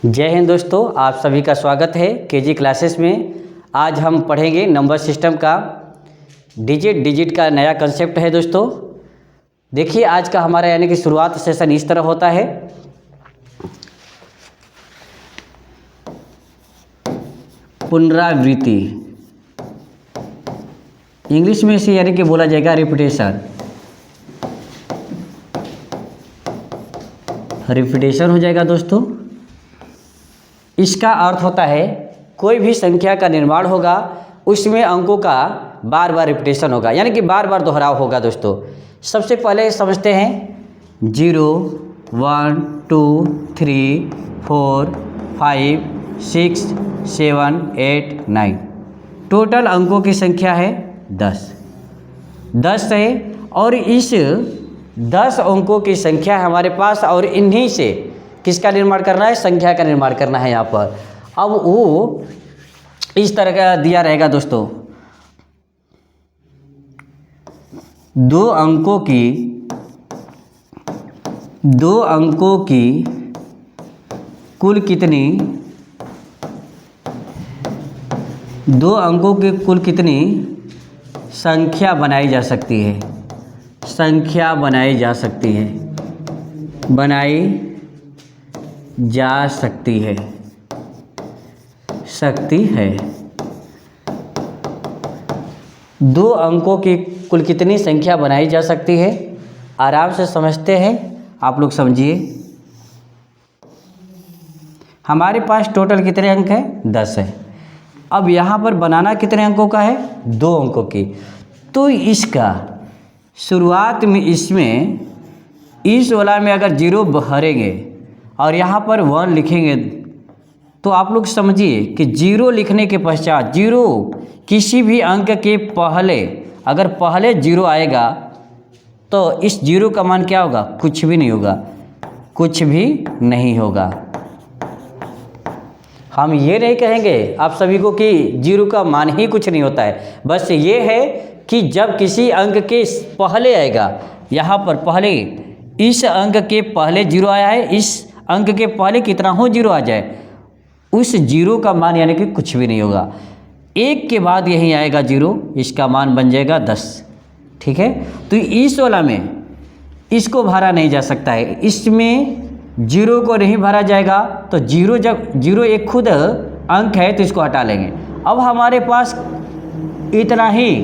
जय हिंद दोस्तों, आप सभी का स्वागत है केजी क्लासेस में। आज हम पढ़ेंगे नंबर सिस्टम का डिजिट का नया कंसेप्ट है दोस्तों। देखिए आज का हमारा यानी कि शुरुआत सेशन इस तरह होता है। पुनरावृत्ति, इंग्लिश में इसे यानी कि बोला जाएगा रिपीटेशन। रिपीटेशन हो जाएगा दोस्तों। इसका अर्थ होता है कोई भी संख्या का निर्माण होगा, उसमें अंकों का बार बार रिपीटेशन होगा, यानी कि बार बार दोहराव होगा दोस्तों। सबसे पहले समझते हैं 0, 1, 2, 3, 4, 5, 6, 7, 8, 9। टोटल अंकों की संख्या है 10 है और इस 10 अंकों की संख्या है हमारे पास, और इन्हीं से किसका निर्माण करना है? संख्या का निर्माण करना है यहाँ पर। अब वो इस तरह का दिया रहेगा दोस्तों, 2 अंकों की कुल कितनी 2 अंकों की कुल कितनी संख्या बनाई जा सकती है? संख्या बनाई जा सकती है, सकती है। 2 अंकों की कुल कितनी संख्या बनाई जा सकती है? आराम से समझते हैं, आप लोग समझिए। हमारे पास टोटल कितने अंक हैं? 10 है। अब यहाँ पर बनाना कितने अंकों का है? 2 अंकों की। तो इसका शुरुआत में इसमें इस वाला में अगर 0 भरेंगे और यहाँ पर 1 लिखेंगे तो आप लोग समझिए कि 0 लिखने के पश्चात 0 किसी भी अंक के पहले अगर पहले 0 आएगा तो इस 0 का मान क्या होगा? कुछ भी नहीं होगा। हम ये नहीं कहेंगे आप सभी को कि 0 का मान ही कुछ नहीं होता है। बस ये है कि जब किसी अंक के पहले आएगा, यहाँ पर पहले इस अंक के पहले 0 आया है, इस अंक के पहले कितना हो 0 आ जाए, उस 0 का मान यानी कि कुछ भी नहीं होगा। 1 के बाद यही आएगा 0, इसका मान बन जाएगा 10। ठीक है, तो इस वाला में इसको भरा नहीं जा सकता है, इसमें 0 को नहीं भरा जाएगा। तो 0 जब 0 एक खुद अंक है तो इसको हटा लेंगे। अब हमारे पास इतना ही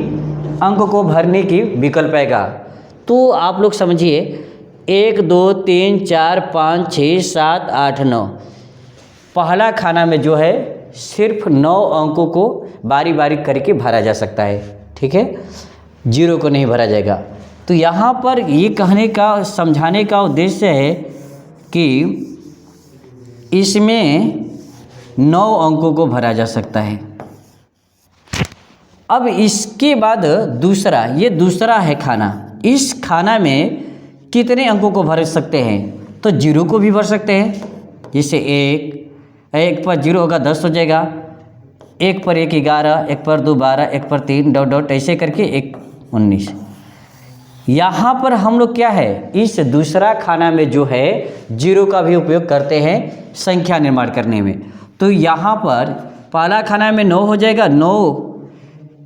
अंक को भरने की विकल्प आएगा। तो आप लोग समझिए 1, 2, 3, 4, 5, 6, 7, 8, 9। पहला खाना में जो है सिर्फ 9 अंकों को बारी बारी करके भरा जा सकता है। ठीक है, 0 को नहीं भरा जाएगा। तो यहाँ पर ये कहने का समझाने का उद्देश्य है कि इसमें 9 अंकों को भरा जा सकता है। अब इसके बाद ये दूसरा है खाना। इस खाना में कितने अंकों को भर सकते हैं? तो 0 को भी भर सकते हैं। जैसे 1 पर 0 होगा 10 हो जाएगा, 1 पर 1 11, 1 पर 2 12, 1 पर 3 डॉट ऐसे करके 1 19। यहाँ पर हम लोग क्या है, इस दूसरा खाना में जो है 0 का भी उपयोग करते हैं संख्या निर्माण करने में। तो यहाँ पर पहला खाना में 9 हो जाएगा।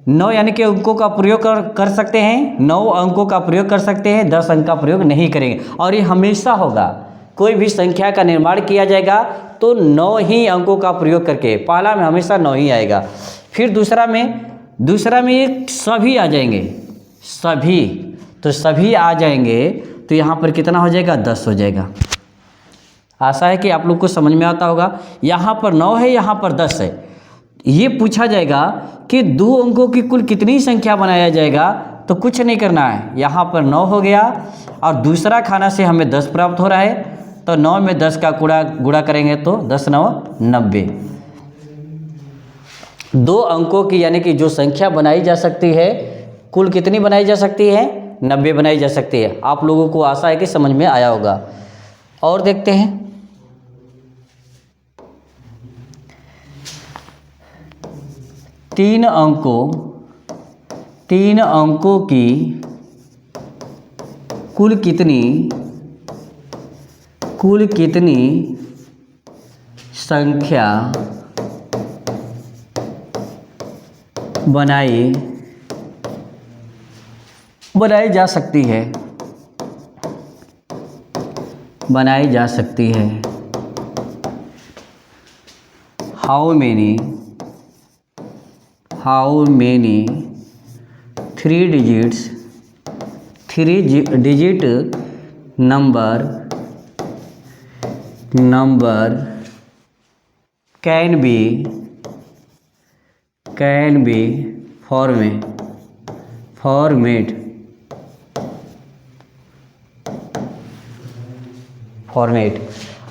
9 यानी कि अंकों का प्रयोग कर सकते हैं, 9 अंकों का प्रयोग कर सकते हैं, 10 अंक का प्रयोग नहीं करेंगे। और ये हमेशा होगा, कोई भी संख्या का निर्माण किया जाएगा तो 9 ही अंकों का प्रयोग करके, पहला में हमेशा 9 ही आएगा। फिर दूसरा में ये सभी आ जाएंगे, सभी आ जाएंगे तो यहाँ पर कितना हो जाएगा? 10 हो जाएगा। आशा है कि आप लोग को समझ में आता होगा। यहाँ पर 9 है, यहाँ पर 10 है। ये पूछा जाएगा कि 2 अंकों की कुल कितनी संख्या बनाया जाएगा, तो कुछ नहीं करना है। यहाँ पर 9 हो गया और दूसरा खाना से हमें 10 प्राप्त हो रहा है, तो 9 में 10 का गुणा करेंगे तो 10 9 90। 2 अंकों की यानी कि जो संख्या बनाई जा सकती है, कुल कितनी बनाई जा सकती है? 90 बनाई जा सकती है। आप लोगों को आशा है कि समझ में आया होगा। और देखते हैं 3 अंकों की कुल कितनी संख्या बनाई जा सकती है, बनाई जा सकती है। How many 3 digit number can be format.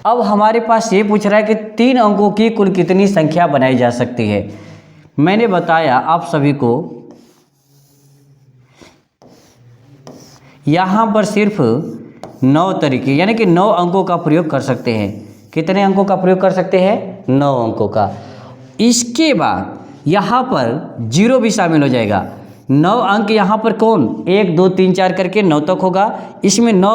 अब हमारे पास ये पूछ रहा है कि 3 अंकों की कुल कितनी संख्या बनाई जा सकती है। मैंने बताया आप सभी को यहाँ पर सिर्फ 9 तरीके यानी कि 9 अंकों का प्रयोग कर सकते हैं। कितने अंकों का प्रयोग कर सकते हैं? 9 अंकों का। इसके बाद यहाँ पर 0 भी शामिल हो जाएगा। 9 अंक यहाँ पर कौन 1 2 3 4 करके 9 तक होगा। इसमें 9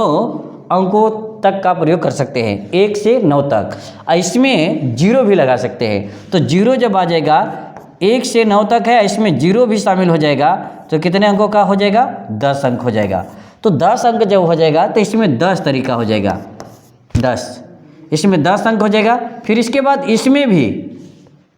अंकों तक का प्रयोग कर सकते हैं, 1 से 9 तक। इसमें 0 भी लगा सकते हैं। तो 0 जब आ जाएगा 1 से 9 तक है, इसमें 0 भी शामिल हो जाएगा तो कितने अंकों का हो जाएगा? 10 अंक हो जाएगा। तो 10 अंक जब हो जाएगा तो इसमें 10 तरीका हो जाएगा, 10, इसमें 10 अंक हो जाएगा। फिर इसके बाद इसमें भी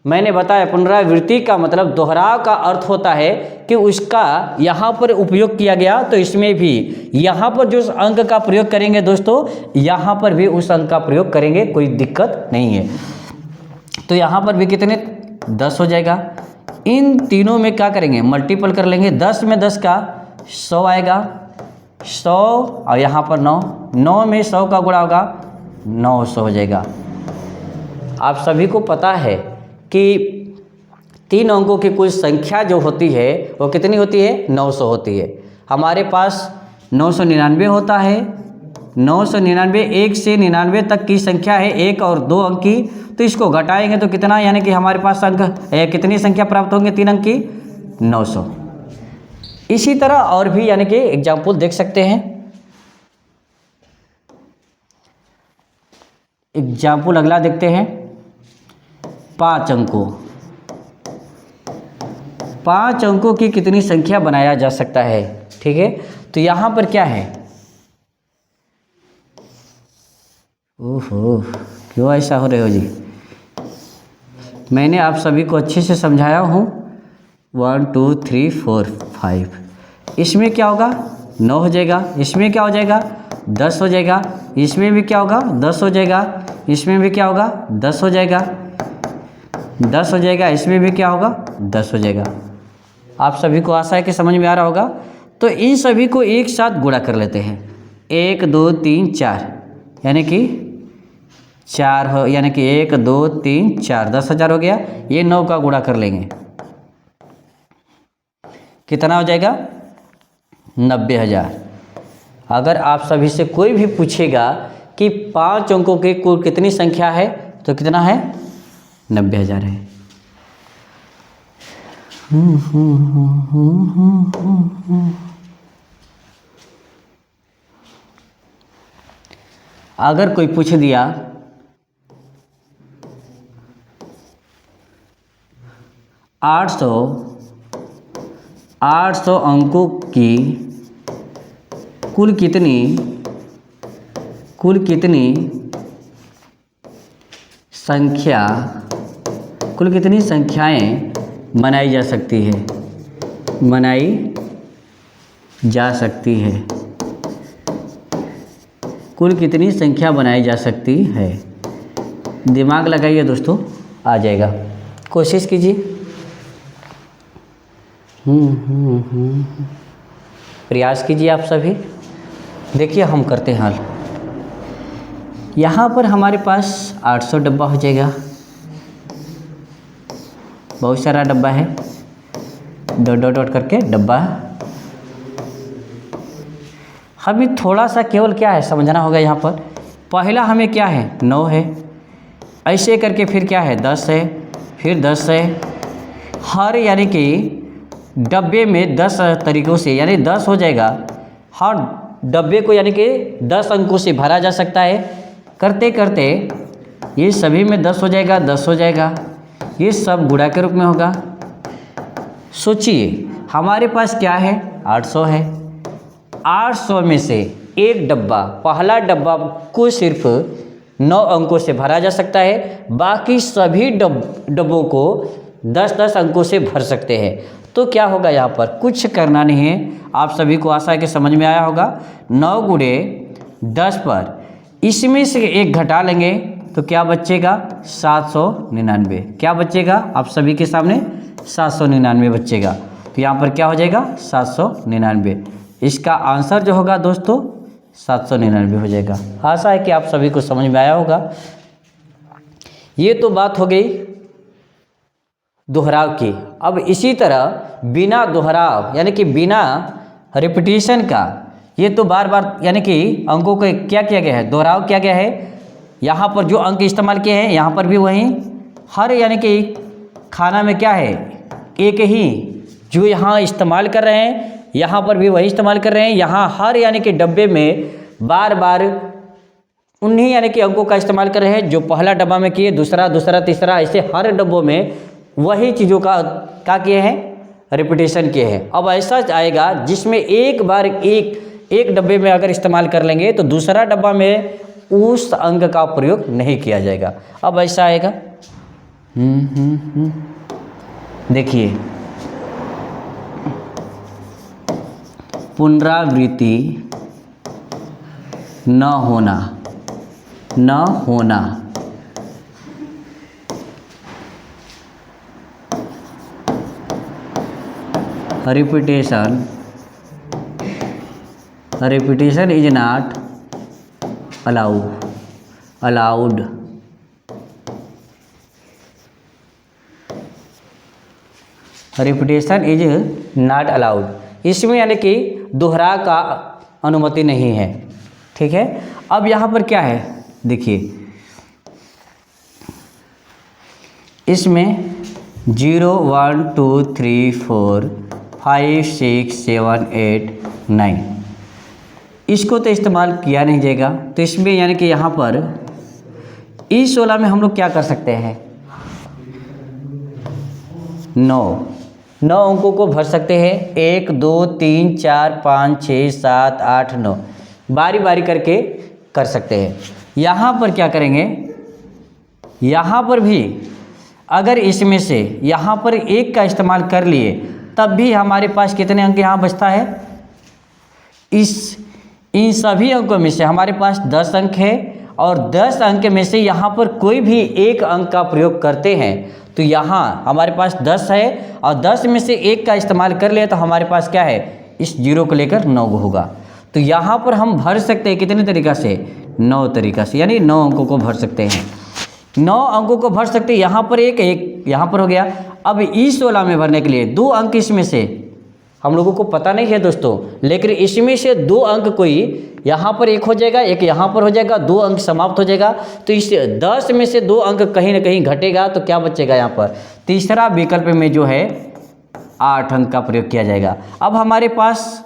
मैंने बताया पुनरावृत्ति का मतलब दोहराव का अर्थ होता है कि उसका यहाँ पर उपयोग किया गया, तो इसमें भी यहाँ पर जो अंक का प्रयोग करेंगे दोस्तों, यहाँ पर भी उस अंक का प्रयोग करेंगे, कोई दिक्कत नहीं है। तो यहाँ पर भी कितने 10 हो जाएगा। इन तीनों में क्या करेंगे? मल्टीपल कर लेंगे। 10 में 10 का 100 आएगा, 100 और यहाँ पर 9, 9 में 100 का गुणा होगा 900 हो जाएगा। आप सभी को पता है कि 3 अंकों की कुल संख्या जो होती है वो कितनी होती है? 900 होती है। हमारे पास 999 होता है। 999 1 से 99 तक की संख्या है, 1 और 2 अंक की। तो इसको घटाएंगे तो कितना, यानी कि हमारे पास अंक कितनी संख्या प्राप्त होंगे? 3 अंक की 900। इसी तरह और भी यानी कि एग्जाम्पल देख सकते हैं। एग्जाम्पल अगला देखते हैं। 5 अंकों की कितनी संख्या बनाया जा सकता है? ठीक है, तो यहाँ पर क्या है? ओहो, क्यों ऐसा हो रहे हो जी? मैंने आप सभी को अच्छे से समझाया हूँ। 1 2 3 4 5। इसमें क्या होगा? 9 हो जाएगा। इसमें क्या हो जाएगा? 10 हो जाएगा। इसमें भी क्या होगा? 10 हो जाएगा। इसमें भी क्या होगा? 10 हो जाएगा। 10 हो जाएगा। इसमें भी क्या होगा? 10 हो जाएगा। आप सभी को आशा है कि समझ में आ रहा होगा। तो इन सभी को एक साथ गुणा कर लेते हैं। 1 2 3 4 यानी कि 4 हो, यानी कि 1 2 3 4 10,000 हो गया। ये 9 का गुणा कर लेंगे, कितना हो जाएगा? 90,000। अगर आप सभी से कोई भी पूछेगा कि 5 अंकों की कुल कितनी संख्या है, तो कितना है? 90,000 है। अगर कोई पूछ दिया 800 अंकों की कुल कितनी संख्याएं बनाई जा सकती है? कुल कितनी संख्या बनाई जा सकती है? दिमाग लगाइए दोस्तों, आ जाएगा। कोशिश कीजिए। प्रयास कीजिए आप सभी। देखिए हम करते हैं हल। यहाँ पर हमारे पास 800 डब्बा हो जाएगा। बहुत सारा डब्बा है, डॉट करके डब्बा। हमें थोड़ा सा केवल क्या है समझना होगा। यहाँ पर पहला हमें क्या है? 9 है। ऐसे करके फिर क्या है? 10 है, फिर 10 है। हर यानी कि डब्बे में 10 तरीक़ों से यानी 10 हो जाएगा। हर डब्बे को यानी कि 10 अंकों से भरा जा सकता है। करते करते ये सभी में 10 हो जाएगा, 10 हो जाएगा, ये सब गुणा के रूप में होगा। सोचिए हमारे पास क्या है, 800 है। 800 में से एक डब्बा, पहला डब्बा को सिर्फ 9 अंकों से भरा जा सकता है, बाकी सभी डब्बों को 10-10 अंकों से भर सकते हैं। तो क्या होगा, यहाँ पर कुछ करना नहीं है, आप सभी को आशा है कि समझ में आया होगा। 9 गुणे 10 पर इसमें से एक घटा लेंगे तो क्या बचेगा, 799। क्या बचेगा, आप सभी के सामने 799 बचेगा। तो यहाँ पर क्या हो जाएगा, 799। इसका आंसर जो होगा दोस्तों 799 हो जाएगा। आशा है कि आप सभी को समझ में आया होगा। ये तो बात हो गई दोहराव की। अब इसी तरह बिना दोहराव यानी कि बिना रिपीटिशन का, ये तो बार बार यानी कि अंकों को क्या किया गया है, दोहराव किया गया है। यहाँ पर जो अंक इस्तेमाल किए हैं यहाँ पर भी वही, हर यानी कि खाना में क्या है, एक ही जो यहाँ इस्तेमाल कर रहे हैं यहाँ पर भी वही इस्तेमाल कर रहे हैं। यहाँ हर यानी कि डब्बे में बार बार उन्हीं यानी कि अंकों का इस्तेमाल कर रहे हैं जो पहला डब्बा में किए, दूसरा, तीसरा, ऐसे हर डब्बों में वही चीज़ों का किए हैं, रिपीटेशन किए हैं। अब ऐसा आएगा जिसमें एक बार एक डब्बे में अगर इस्तेमाल कर लेंगे तो दूसरा डब्बा में उस अंक का प्रयोग नहीं किया जाएगा। अब ऐसा आएगा, देखिए पुनरावृत्ति न होना, repetition is not allowed। Repetition is not allowed, इसमें यानी कि दोहरा का अनुमति नहीं है। ठीक है, अब यहाँ पर क्या है, देखिए इसमें 0 1 2 3 4 5 6 7 8 9 इसको तो इस्तेमाल किया नहीं जाएगा। तो इसमें यानी कि यहाँ पर इस 16 में हम लोग क्या कर सकते हैं, 9 अंकों को भर सकते हैं। 1 2 3 4 5 6 7 8 9 बारी बारी करके कर सकते हैं। यहाँ पर क्या करेंगे, यहाँ पर भी अगर इसमें से यहाँ पर एक का इस्तेमाल कर लिए तब भी हमारे पास कितने अंक यहाँ बचता है, इन सभी अंकों में से हमारे पास 10 अंक है और 10 अंक में से यहाँ पर कोई भी एक अंक का प्रयोग करते हैं तो यहाँ हमारे पास 10 है और 10 में से एक का इस्तेमाल कर लिया तो हमारे पास क्या है, इस 0 को लेकर 9 होगा। तो यहाँ पर हम भर सकते हैं कितने तरीक़ा से, 9 तरीक़ा से, यानी 9 अंकों को भर सकते हैं। 9 अंकों को भर सकते हैं। यहाँ पर एक यहाँ पर हो गया। अब इस 16 में भरने के लिए 2 अंक इसमें से हम लोगों को पता नहीं है दोस्तों, लेकिन इसमें से 2 अंक कोई यहाँ पर एक हो जाएगा, एक यहाँ पर हो जाएगा, 2 अंक समाप्त हो जाएगा। तो इस 10 में से 2 अंक कहीं ना कहीं घटेगा तो क्या बचेगा, यहाँ पर तीसरा विकल्प में जो है 8 अंक का प्रयोग किया जाएगा। अब हमारे पास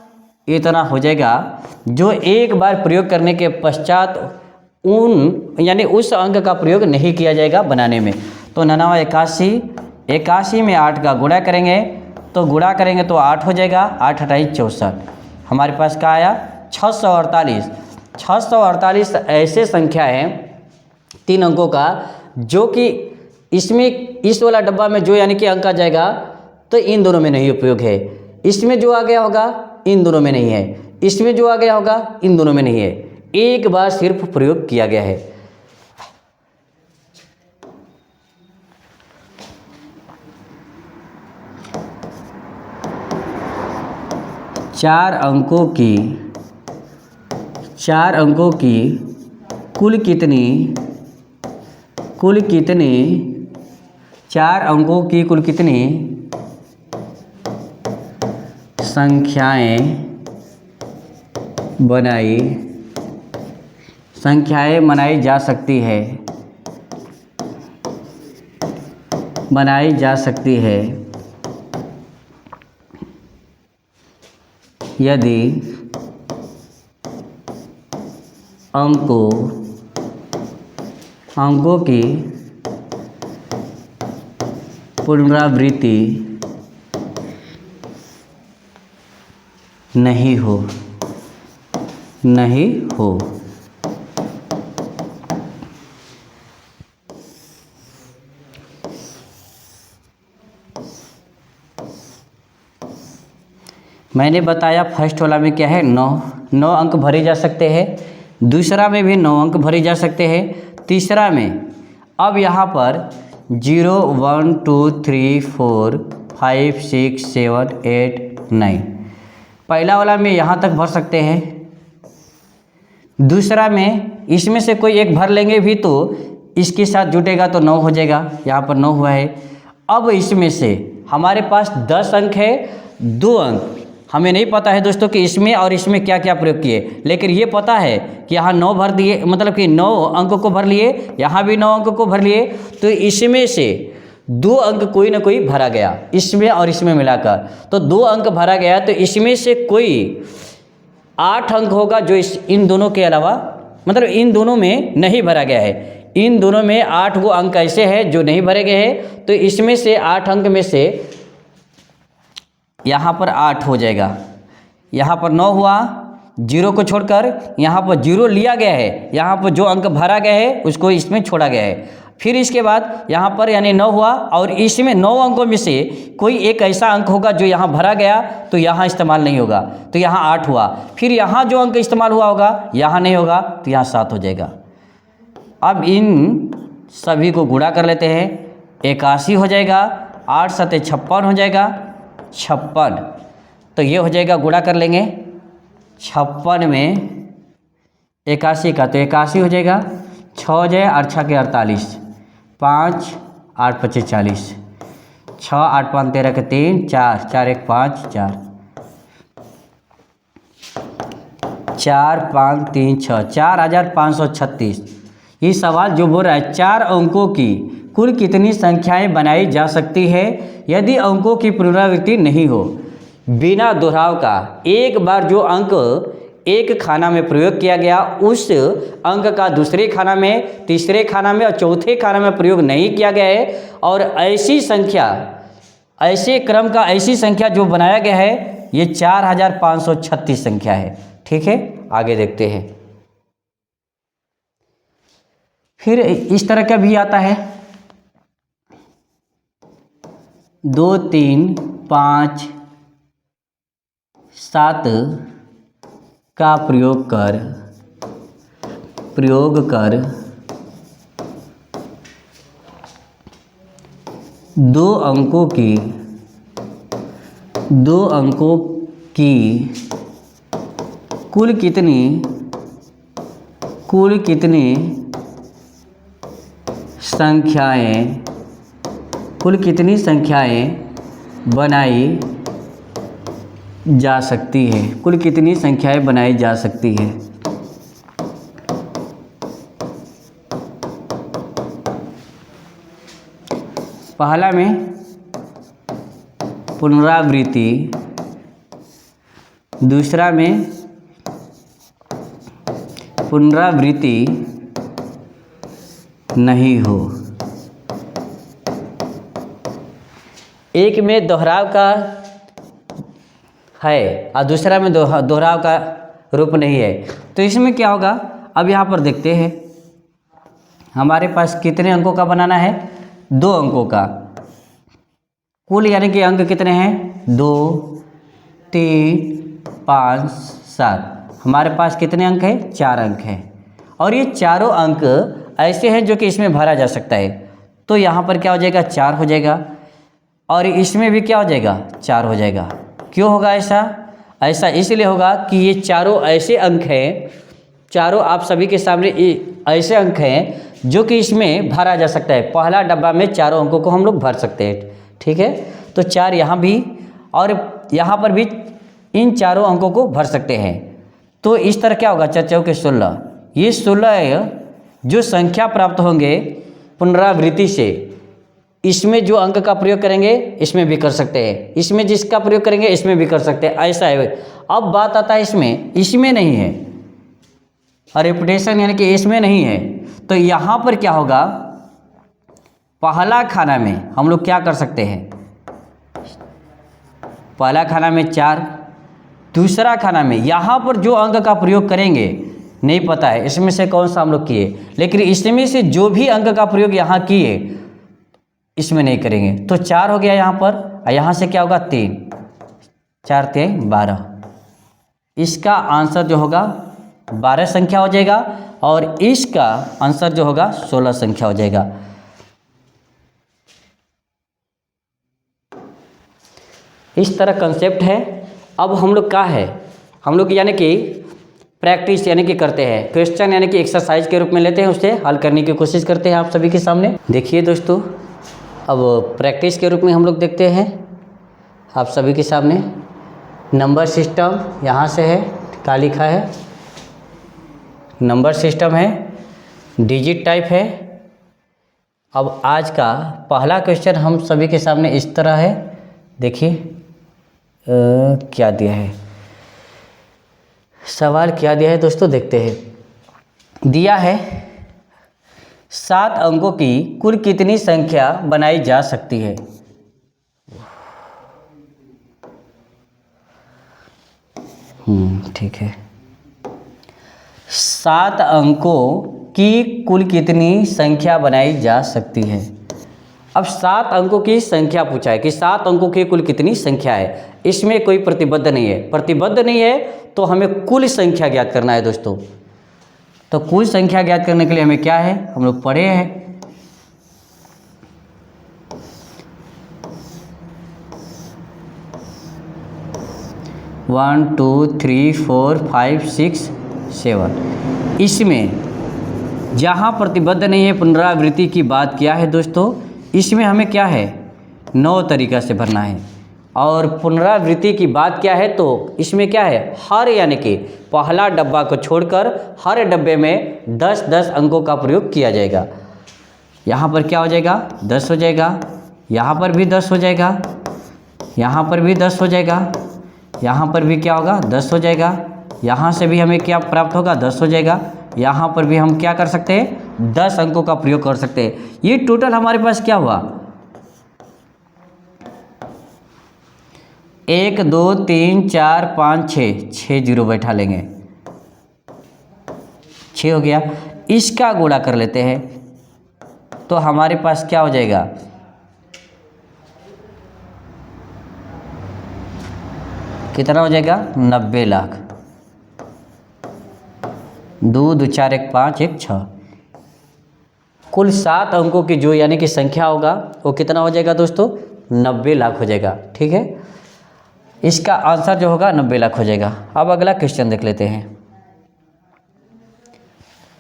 इतना हो जाएगा जो एक बार प्रयोग करने के पश्चात यानी उस अंक का प्रयोग नहीं किया जाएगा बनाने में। तो 99 81 में 8 का गुणा करेंगे तो 8 हो जाएगा, 8 28 64, हमारे पास क्या आया 648। 648 ऐसे संख्या है 3 अंकों का जो कि इसमें इस वाला डब्बा में जो यानी कि अंक आ जाएगा तो इन दोनों में नहीं उपयोग है, इसमें जो आ गया होगा इन दोनों में नहीं है, इसमें जो आ गया होगा इन दोनों में नहीं है, एक बार सिर्फ प्रयोग किया गया है। चार अंकों की कुल कितनी 4 अंकों की कुल कितनी संख्याएं बनाई जा सकती है यदि अंकों की पुनरावृत्ति नहीं हो। मैंने बताया फर्स्ट वाला में क्या है, 9 अंक भरे जा सकते हैं। दूसरा में भी 9 अंक भरे जा सकते हैं। तीसरा में अब यहाँ पर 0 1 2 3 4 5 6 7 8 9 पहला वाला में यहाँ तक भर सकते हैं। दूसरा में इसमें से कोई एक भर लेंगे भी तो इसके साथ जुटेगा तो 9 हो जाएगा। यहाँ पर 9 हुआ है। अब इसमें से हमारे पास 10 अंक है, 2 अंक हमें नहीं पता है दोस्तों कि इसमें और इसमें क्या क्या प्रयोग किए, लेकिन ये पता है कि यहाँ 9 भर दिए, मतलब कि 9 अंकों को भर लिए, यहाँ भी 9 अंकों को भर लिए, तो इसमें से 2 अंक कोई ना कोई भरा गया, इसमें और इसमें मिलाकर तो 2 अंक भरा गया। तो इसमें से कोई 8 अंक होगा जो इन दोनों के अलावा, मतलब इन दोनों में नहीं भरा गया है। इन दोनों में 8 गो अंक ऐसे हैं जो नहीं भरे गए हैं। तो इसमें से 8 अंक में से यहाँ पर 8 हो जाएगा, यहाँ पर 9 हुआ, 0 को छोड़कर यहाँ पर 0 लिया गया है, यहाँ पर जो अंक भरा गया है उसको इसमें छोड़ा गया है। फिर इसके बाद यहाँ पर यानी 9 हुआ और इसमें 9 अंकों में से कोई एक ऐसा अंक होगा जो यहाँ भरा गया तो यहाँ इस्तेमाल नहीं होगा, तो यहाँ 8 हुआ। फिर यहाँ जो अंक इस्तेमाल हुआ होगा यहाँ नहीं होगा तो यहाँ 7 हो जाएगा। अब इन सभी को गुणा कर लेते हैं, 81 हो जाएगा, 8 7 56 हो जाएगा, 56। तो ये हो जाएगा, गुणा कर लेंगे 56 में 81 का, तो 81 हो जाएगा, 6 हो जाए 8 6 के 48, 5 8 5 40, 6 8 5 13 के 3, 4 4 1 5 4 4 5 3 6 4536। ये सवाल जो बोल रहा है 4 अंकों की कुल कितनी संख्याएं बनाई जा सकती है यदि अंकों की पुनरावृत्ति नहीं हो। बिना दोहराव का एक बार जो अंक एक खाना में प्रयोग किया गया उस अंक का दूसरे खाना में, तीसरे खाना में और चौथे खाना में प्रयोग नहीं किया गया है। और ऐसी संख्या, ऐसे क्रम का ऐसी संख्या जो बनाया गया है ये 4536 संख्या है। ठीक है, आगे देखते हैं। फिर इस तरह का भी आता है 2 3 5 7 का प्रयोग कर 2 अंकों की कुल कितनी संख्याएं बनाई जा सकती है, कुल कितनी संख्याएं बनाई जा सकती है। पहला में पुनरावृत्ति, दूसरा में पुनरावृत्ति नहीं हो। एक में दोहराव का है और दूसरा में दोहराव का रूप नहीं है, तो इसमें क्या होगा। अब यहाँ पर देखते हैं हमारे पास कितने अंकों का बनाना है, 2 अंकों का। कुल यानी कि अंक कितने हैं, 2 3 5 7। हमारे पास कितने अंक हैं, 4 अंक हैं। और ये चारों अंक ऐसे हैं जो कि इसमें भरा जा सकता है। तो यहाँ पर क्या हो जाएगा, 4 हो जाएगा और इसमें भी क्या हो जाएगा, 4 हो जाएगा। क्यों होगा ऐसा? ऐसा इसलिए होगा कि ये चारों ऐसे अंक हैं, चारों आप सभी के सामने ऐसे अंक हैं जो कि इसमें भरा जा सकता है। पहला डब्बा में चारों अंकों को हम लोग भर सकते हैं। ठीक है, तो 4 यहाँ भी और यहाँ पर भी इन चारों अंकों को भर सकते हैं। तो इस तरह क्या होगा, 4 चौके 16। ये 16 जो संख्या प्राप्त होंगे पुनरावृत्ति से, इसमें जो अंक का प्रयोग करेंगे इसमें भी कर सकते हैं, इसमें जिसका प्रयोग करेंगे इसमें भी कर सकते हैं, ऐसा है। अब बात आता है इसमें नहीं है, रिपीटेशन यानी कि इसमें नहीं है। तो यहाँ पर क्या होगा, पहला खाना में हम लोग क्या कर सकते हैं, पहला खाना में 4, दूसरा खाना में यहाँ पर जो अंक का प्रयोग करेंगे नहीं पता है इसमें से कौन सा हम लोग किए, लेकिन इसमें से जो भी अंक का प्रयोग यहाँ किए इसमें नहीं करेंगे। तो 4 हो गया यहाँ पर, और यहाँ से क्या होगा 3, 4 3 12। इसका आंसर जो होगा 12 संख्या हो जाएगा और इसका आंसर जो होगा 16 संख्या हो जाएगा। इस तरह कंसेप्ट है। अब हम लोग क्या है, हम लोग यानी कि प्रैक्टिस यानी कि करते हैं, क्वेश्चन यानी कि एक्सरसाइज के रूप में लेते हैं, उससे हल करने की कोशिश करते हैं आप सभी के सामने। देखिए दोस्तों, अब प्रैक्टिस के रूप में हम लोग देखते हैं आप सभी के सामने। नंबर सिस्टम यहाँ से है, क्या लिखा है, नंबर सिस्टम है, डिजिट टाइप है। अब आज का पहला क्वेश्चन हम सभी के सामने इस तरह है, देखिए क्या दिया है, सवाल क्या दिया है दोस्तों, देखते हैं। दिया है 7 अंकों की कुल कितनी संख्या बनाई जा सकती है। ठीक है, 7 अंकों की कुल कितनी संख्या बनाई जा सकती है। अब 7 अंकों की संख्या पूछा है कि 7 अंकों की कुल कितनी संख्या है। इसमें कोई प्रतिबद्ध नहीं है, प्रतिबद्ध नहीं है तो हमें कुल संख्या ज्ञात करना है दोस्तों। तो कुल संख्या ज्ञात करने के लिए हमें क्या है, हम लोग पढ़े हैं, वन टू थ्री फोर 5 6 7। इसमें जहाँ प्रतिबद्ध नहीं है, पुनरावृत्ति की बात किया है दोस्तों, इसमें हमें क्या है 9 तरीका से भरना है। और पुनरावृत्ति की बात क्या है तो इसमें क्या है, हर यानी कि पहला डब्बा को छोड़कर हर डब्बे में 10-10 अंकों का प्रयोग किया जाएगा। यहाँ पर क्या हो जाएगा 10 हो जाएगा, यहाँ पर भी 10 हो जाएगा, यहाँ पर भी 10 हो जाएगा, यहाँ पर भी क्या होगा 10 हो जाएगा, यहाँ से भी हमें क्या प्राप्त होगा 10 हो जाएगा, यहाँ पर भी हम क्या कर सकते हैं 10 अंकों का प्रयोग कर सकते हैं। ये टोटल हमारे पास क्या हुआ 1 2 3 4 5 6 जीरो बैठा लेंगे, 6 हो गया। इसका गुणा कर लेते हैं तो हमारे पास क्या हो जाएगा, कितना हो जाएगा 90 लाख। 2 2 4 1 5 1 6। कुल 7 अंकों की जो यानी कि संख्या होगा वो कितना हो जाएगा दोस्तों 90 लाख हो जाएगा। ठीक है, इसका आंसर जो होगा 90 लाख हो जाएगा। अब अगला क्वेश्चन देख लेते हैं।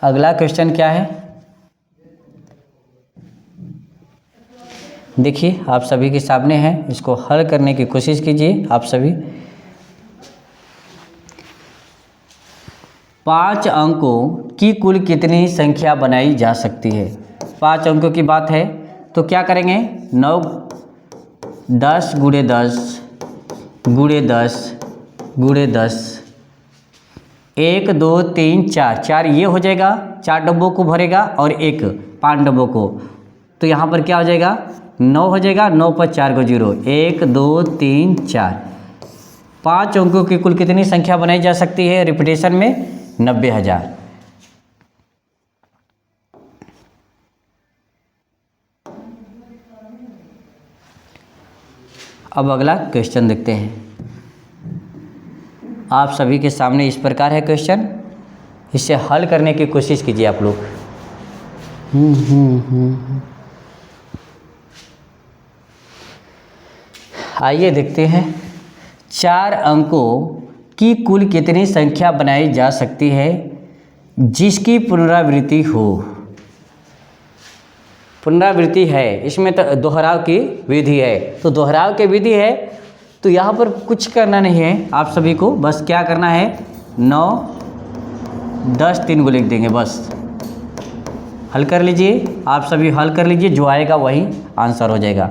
अगला क्वेश्चन क्या है, देखिए आप सभी के सामने है, इसको हल करने की कोशिश कीजिए आप सभी। 5 अंकों की कुल कितनी संख्या बनाई जा सकती है। 5 अंकों की बात है तो क्या करेंगे 9 10 गुणे 10 गुणे 10 गुणे 10, 1 2 3 4, 4 ये हो जाएगा, 4 डब्बों को भरेगा और 1 5 डब्बों को, तो यहाँ पर क्या हो जाएगा 9 हो जाएगा, 9 पर 4 को 0, 1 2 3 4। 5 अंकों की कुल कितनी संख्या बनाई जा सकती है रिपीटेशन में 90,000। अब अगला क्वेश्चन देखते हैं। आप सभी के सामने इस प्रकार है क्वेश्चन, इसे हल करने की कोशिश कीजिए आप लोग। आइए देखते हैं 4 अंकों की कुल कितनी संख्या बनाई जा सकती है जिसकी पुनरावृत्ति हो। पुनरावृत्ति है, इसमें तो दोहराव की विधि है, तो दोहराव की विधि है तो यहाँ पर कुछ करना नहीं है आप सभी को, बस क्या करना है 9 10 3 को लिख देंगे, बस हल कर लीजिए आप सभी, हल कर लीजिए, जो आएगा वही आंसर हो जाएगा।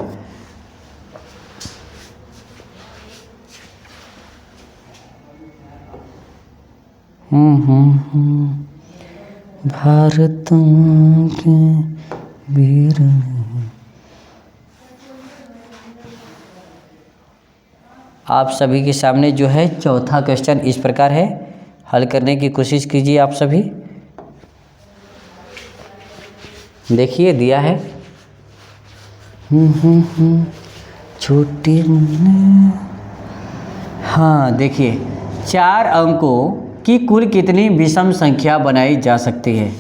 भारतों के वीर हैं। आप सभी के सामने जो है चौथा क्वेश्चन इस प्रकार है, हल करने की कोशिश कीजिए आप सभी। देखिए दिया है छोटे हाँ देखिए 4 अंकों की कुल कितनी विषम संख्या बनाई जा सकती है।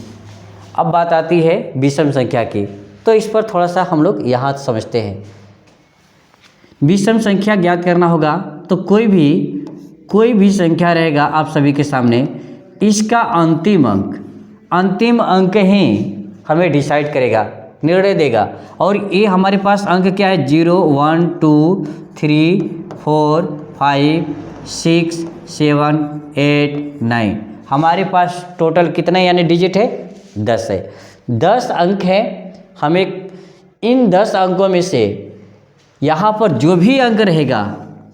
अब बात आती है विषम संख्या की, तो इस पर थोड़ा सा हम लोग यहाँ समझते हैं। विषम संख्या ज्ञात करना होगा तो कोई भी संख्या रहेगा आप सभी के सामने, इसका अंतिम अंक ही हमें डिसाइड करेगा, निर्णय देगा। और ये हमारे पास अंक क्या है 0 1 2 3 4 5 6 7 8 9। हमारे पास टोटल कितना यानी डिजिट है 10 है। 10 अंक है। हमें इन 10 अंकों में से यहाँ पर जो भी अंक रहेगा,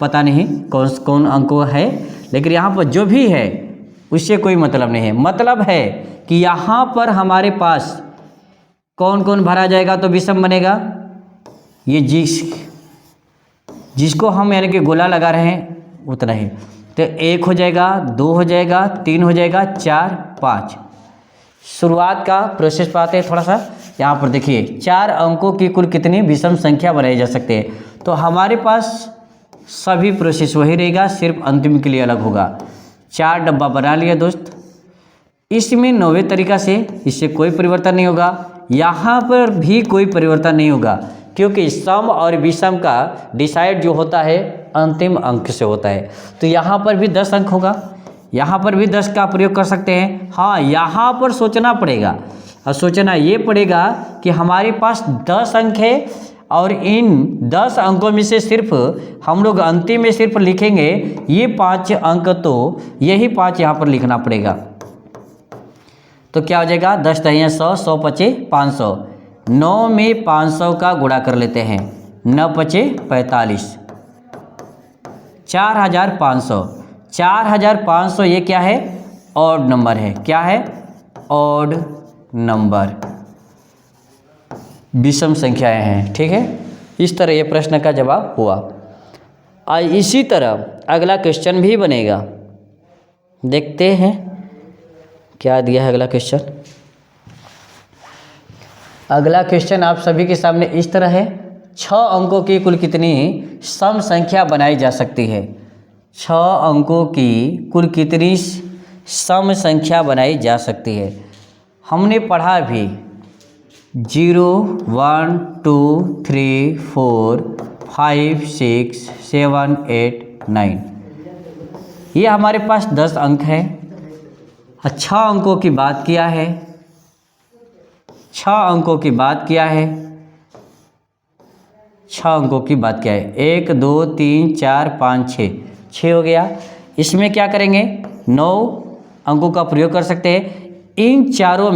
पता नहीं कौन अंक है, लेकिन यहाँ पर जो भी है उससे कोई मतलब नहीं है। मतलब है कि यहाँ पर हमारे पास कौन कौन भरा जाएगा तो विषम बनेगा। ये जिसको हम यानी कि गोला लगा रहे हैं उतना ही, तो 1 हो जाएगा, 2 हो जाएगा, 3 हो जाएगा, 4 5। शुरुआत का प्रोसेस पाते हैं थोड़ा सा। यहाँ पर देखिए 4 अंकों की कुल कितनी विषम संख्या बनाई जा सकते हैं। तो हमारे पास सभी प्रोसेस वही रहेगा, सिर्फ अंतिम के लिए अलग होगा। 4 डब्बा बना लिया दोस्त। इसमें 9वें तरीका से इससे कोई परिवर्तन नहीं होगा, यहाँ पर भी कोई परिवर्तन नहीं होगा, क्योंकि सम और विषम का डिसाइड जो होता है अंतिम अंक से होता है। तो यहाँ पर भी 10 अंक होगा, यहाँ पर भी 10 का प्रयोग कर सकते हैं। हाँ, यहाँ पर सोचना पड़ेगा, और सोचना ये पड़ेगा कि हमारे पास 10 अंक है और इन 10 अंकों में से सिर्फ हम लोग अंतिम में सिर्फ लिखेंगे ये 5 अंक, तो यही 5 यहाँ पर लिखना पड़ेगा। तो क्या हो जाएगा 10 दहिया 100, 100 पचे 500, 9 में 500 का गुणा कर लेते हैं, 9 पचे 45, 4500। 4500 ये क्या है ऑड नंबर है। क्या है ऑड नंबर, विषम संख्याएं हैं। ठीक है, इस तरह ये प्रश्न का जवाब हुआ। इसी तरह अगला क्वेश्चन भी बनेगा, देखते हैं क्या दिया है अगला क्वेश्चन। अगला क्वेश्चन आप सभी के सामने इस तरह है, 6 अंकों की कुल कितनी सम संख्या बनाई जा सकती है। 6 अंकों की कुल कितनी सम संख्या बनाई जा सकती है। हमने पढ़ा भी 0 1 2 3 4 5 6 7 8 9, ये हमारे पास 10 अंक है। 6 अंकों की बात किया है, 6 अंकों की बात किया है, 6 अंकों की बात किया है। 1 2 3 4 5 6 हो गया। इसमें क्या करेंगे 9 अंकों का प्रयोग कर सकते हैं। इन चारों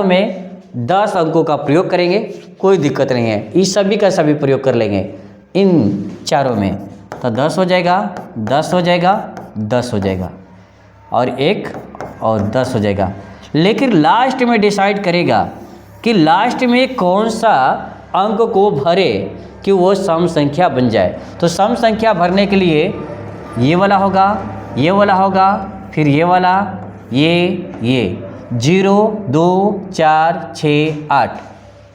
में 10 अंकों का प्रयोग करेंगे, कोई दिक्कत नहीं है। इस सभी का सभी प्रयोग कर लेंगे इन चारों में, तो 10 हो जाएगा, 10 हो जाएगा, 10 हो जाएगा, और 1 और 10 हो जाएगा। लेकिन लास्ट में डिसाइड करेगा कि लास्ट में कौन सा अंक को भरे कि वो सम संख्या बन जाए। तो सम संख्या भरने के लिए ये वाला होगा, ये वाला होगा, फिर ये वाला, ये 0 2 4 6 8,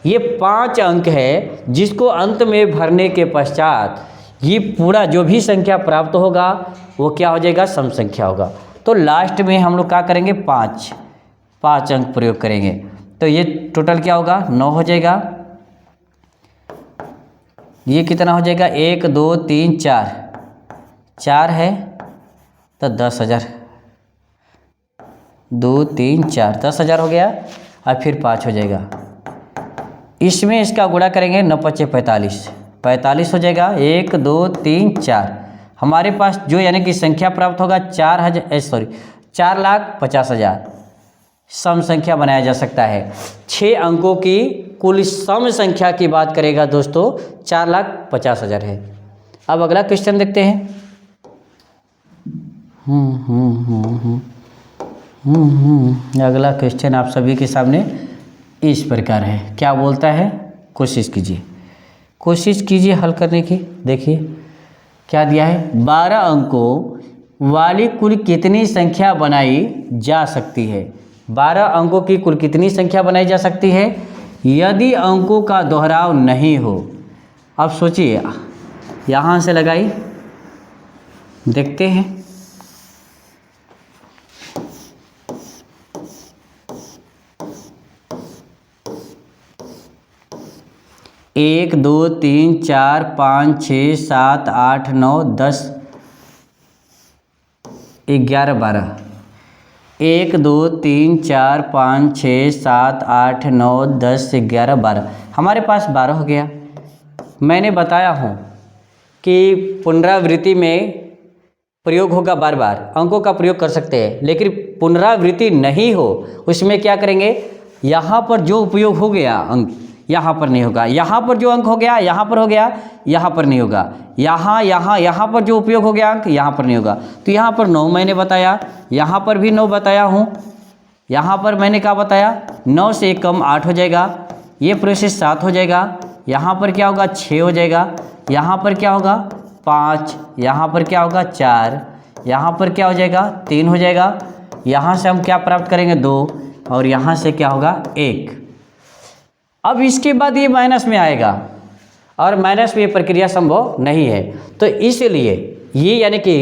ये 5 अंक है जिसको अंत में भरने के पश्चात ये पूरा जो भी संख्या प्राप्त होगा वो क्या हो जाएगा सम संख्या होगा। तो लास्ट में हम लोग क्या करेंगे 5 अंक प्रयोग करेंगे। तो ये टोटल क्या होगा 9 हो जाएगा। ये कितना हो जाएगा 1 2 3 4 है तो 10,000, 2 3 4 10,000 हो गया, और फिर 5 हो जाएगा। इसमें इसका गुणा करेंगे 9 पचे 45 हो जाएगा। 1 2 3 4 हमारे पास जो यानी कि संख्या प्राप्त होगा 4,50,000 सम संख्या बनाया जा सकता है। 6 अंकों की कुल सम संख्या की बात करेगा दोस्तों 4,50,000 है। अब अगला क्वेश्चन देखते हैं। अगला क्वेश्चन आप सभी के सामने इस प्रकार है। क्या बोलता है, कोशिश कीजिए हल करने की। देखिए क्या दिया है, 12 अंकों वाली कुल कितनी संख्या बनाई जा सकती है। 12 अंकों की कुल कितनी संख्या बनाई जा सकती है यदि अंकों का दोहराव नहीं हो। अब सोचिए, यहाँ से लगाई, देखते हैं। एक, 2, 3, 4, 5, 6, 7, 8, 9, 10, 11, 12। 1, 2, 3, 4, 5, 6, 7, 8, 9, 10, 11, 12। हमारे पास 12 हो गया। मैंने बताया हूँ कि पुनरावृत्ति में प्रयोग होगा, बार बार अंकों का प्रयोग कर सकते हैं, लेकिन पुनरावृत्ति नहीं हो उसमें क्या करेंगे, यहाँ पर जो उपयोग हो गया अंक यहाँ पर नहीं होगा, यहाँ पर जो अंक हो गया यहाँ पर हो गया, यहाँ पर नहीं होगा, यहाँ पर जो उपयोग हो गया अंक यहाँ पर नहीं होगा। तो यहाँ पर 9 मैंने बताया, यहाँ पर भी 9 बताया हूँ, यहाँ पर मैंने क्या बताया, 9 से कम 8 हो जाएगा, ये प्रोसेस 7 हो जाएगा, यहाँ पर क्या होगा 6 हो जाएगा, यहाँ पर क्या होगा 5, यहाँ पर क्या होगा 4, यहाँ पर क्या हो जाएगा 3 हो जाएगा, यहाँ से हम क्या प्राप्त करेंगे 2, और यहाँ से क्या होगा 1। अब इसके बाद ये माइनस में आएगा और माइनस में ये प्रक्रिया संभव नहीं है। तो इसलिए ये यानी कि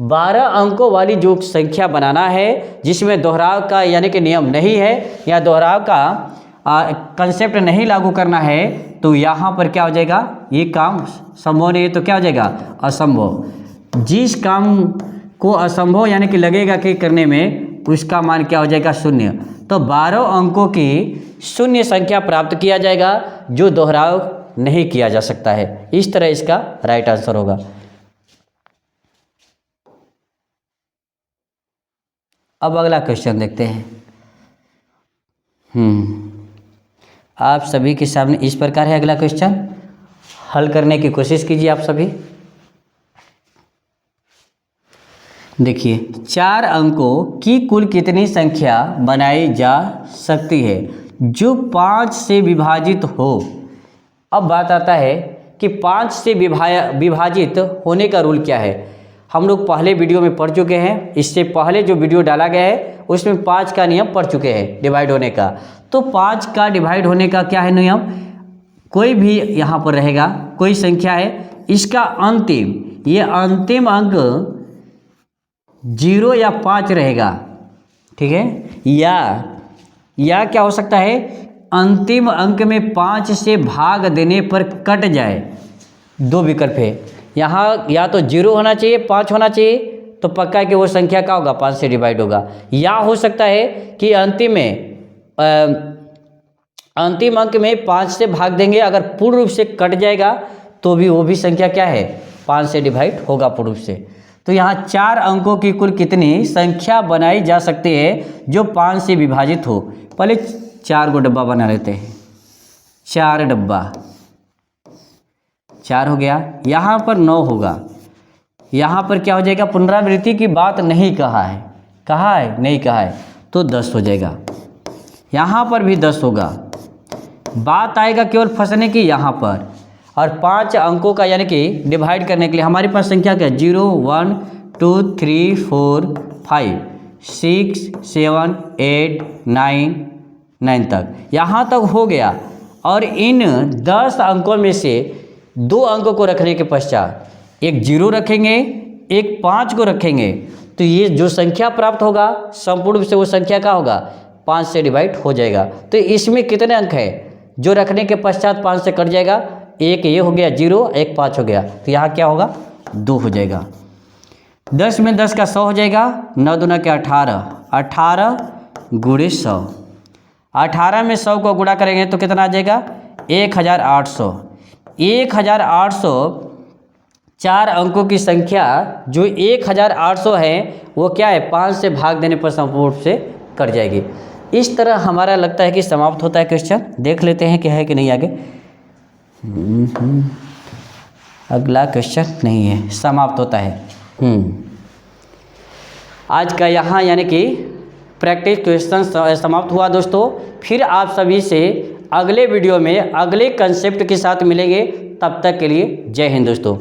12 अंकों वाली जो संख्या बनाना है जिसमें दोहराव का यानी कि नियम नहीं है या दोहराव का कंसेप्ट नहीं लागू करना है, तो यहाँ पर क्या हो जाएगा, ये काम संभव नहीं है तो क्या हो जाएगा असंभव। जिस काम को असंभव यानी कि लगेगा कि करने में, उसका मान क्या हो जाएगा 0। तो 12 अंकों की 0 संख्या प्राप्त किया जाएगा जो दोहराव नहीं किया जा सकता है। इस तरह इसका राइट आंसर होगा। अब अगला क्वेश्चन देखते हैं। आप सभी के सामने इस प्रकार है अगला क्वेश्चन, हल करने की कोशिश कीजिए आप सभी। देखिए 4 अंकों की कुल कितनी संख्या बनाई जा सकती है जो 5 से विभाजित हो। अब बात आता है कि 5 से विभाजित होने का रूल क्या है। हम लोग पहले वीडियो में पढ़ चुके हैं, इससे पहले जो वीडियो डाला गया है उसमें 5 का नियम पढ़ चुके हैं डिवाइड होने का। तो 5 का डिवाइड होने का क्या है नियम, कोई भी यहाँ पर रहेगा, कोई संख्या है, इसका अंतिम, ये अंतिम अंक 0 या 5 रहेगा, ठीक है, या क्या हो सकता है अंतिम अंक में 5 से भाग देने पर कट जाए। 2 विकल्प है यहाँ, या तो 0 होना चाहिए 5 होना चाहिए, तो पक्का है कि वो संख्या क्या होगा 5 से डिवाइड होगा। या हो सकता है कि अंतिम अंक में 5 से भाग देंगे, अगर पूर्ण रूप से कट जाएगा तो भी वो भी संख्या क्या है 5 से डिवाइड होगा पूर्ण रूप से। तो यहाँ 4 अंकों की कुल कितनी संख्या बनाई जा सकती है जो 5 से विभाजित हो। पहले 4 को डब्बा बना लेते हैं, 4 डब्बा, 4 हो गया। यहाँ पर 9 होगा, यहाँ पर क्या हो जाएगा, पुनरावृत्ति की बात नहीं कहा है, कहा है नहीं कहा है, तो 10 हो जाएगा। यहाँ पर भी 10 होगा, बात आएगा केवल फंसने की यहाँ पर। और 5 अंकों का यानी कि डिवाइड करने के लिए हमारे पास संख्या क्या है 0, 1, 2, 3, 4, 5, 6, 7, 8, 9 तक, यहाँ तक हो गया। और इन 10 अंकों में से 2 अंकों को रखने के पश्चात एक 0 रखेंगे, एक 5 को रखेंगे, तो ये जो संख्या प्राप्त होगा संपूर्ण रूप से वो संख्या का होगा 5 से डिवाइड हो जाएगा। तो इसमें कितने अंक है जो रखने के पश्चात 5 से कट जाएगा, एक ये हो गया 0, एक 5 हो गया, तो यहाँ क्या होगा 2 हो जाएगा। 10 में 10 का 100 हो जाएगा, 9 दूना के 18, 18 गुणे 100, 18 में 100 को गुणा करेंगे तो कितना आ जाएगा 1800। 1800 4 अंकों की संख्या जो 1800 है वो क्या है 5 से भाग देने पर संपूर्ण रूप से कट जाएगी। इस तरह हमारा लगता है कि समाप्त होता है क्वेश्चन। देख लेते हैं कि है कि नहीं आगे। अगला क्वेश्चन नहीं है, समाप्त होता है। आज का यहाँ यानी कि प्रैक्टिस क्वेश्चन समाप्त हुआ दोस्तों। फिर आप सभी से अगले वीडियो में अगले कंसेप्ट के साथ मिलेंगे। तब तक के लिए जय हिंद दोस्तों।